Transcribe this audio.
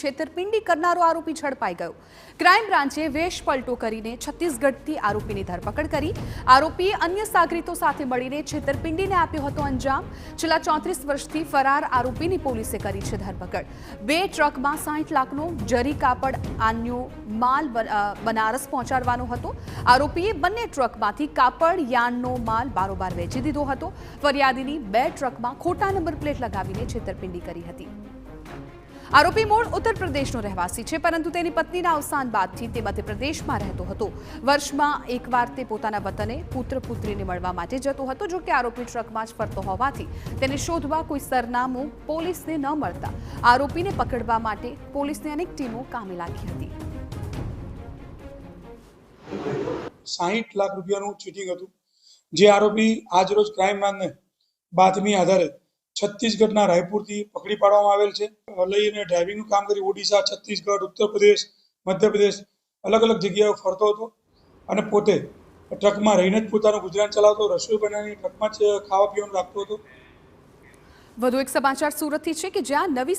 છેતરપિંડી કરનારો આરોપી ઝડપાઈ ગયો। ક્રાઇમ બ્રાન્ચે વેશ પલટો કરીને છત્તીસગઢથી આરોપીની ધરપકડ કરી। આરોપીએ અન્ય સાગરીતો સાથે મળીને છેતરપિંડીને આપ્યો હતો અંજામ। છેલ્લા 34 વર્ષથી ફરાર આરોપીની પોલીસે કરી છે ધરપકડ। 2 ટ્રકમાં 60 લાખનો જરી કાપડ આન્યો માલ બનારસ પહોંચાડવાનો હતો। આરોપીએ બંને ટ્રકમાંથી કાપડ યાનનો માલ બારોબાર વેચી દીધો હતો। ફરિયાદીની 2 ટ્રકમાં ખોટા નંબર પ્લેટ લગાવીને છેતરપિંડી કરી હતી। આરોપી મૂળ ઉત્તર પ્રદેશનો રહેવાસી છે, પરંતુ તેની પત્નીના અવસાન બાદથી તે મધ્યપ્રદેશમાં રહેતો હતો। વર્ષમાં એકવાર તે પોતાના વતને પુત્ર પુત્રીને મળવા માટે જતો હતો। જો કે આરોપી ટ્રકમાં જ ફરતો હોવાથી તેને શોધવા કોઈ સરનામું પોલીસને ન મળતા આરોપીને પકડવા માટે પોલીસની અનેક ટીમો કામે લાગી હતી। 60 લાખ રૂપિયાનું ચીટિંગ હતું, જે આરોપી આજરોજ ક્રાઇમ બ્રાન્ચને બાતમી આધારે છત્તીસગઢના રાયપુરથી પકડી પાડવામાં આવેલ છે। લઈને ડ્રાઇવિંગનું કામ કરી ઓડિશા, છત્તીસગઢ, ઉત્તર પ્રદેશ, મધ્યપ્રદેશ અલગ અલગ જગ્યાએ ફરતો હતો અને પોતે ટ્રકમાં રહીને જ પોતાનું ગુજરાન ચલાવતો। રસોઈ બનાવીને ટ્રકમાં જ ખાવા પીવાનું રાખતો હતો। વધુ એક સમાચાર સુરતથી છે કે જ્યાં નવી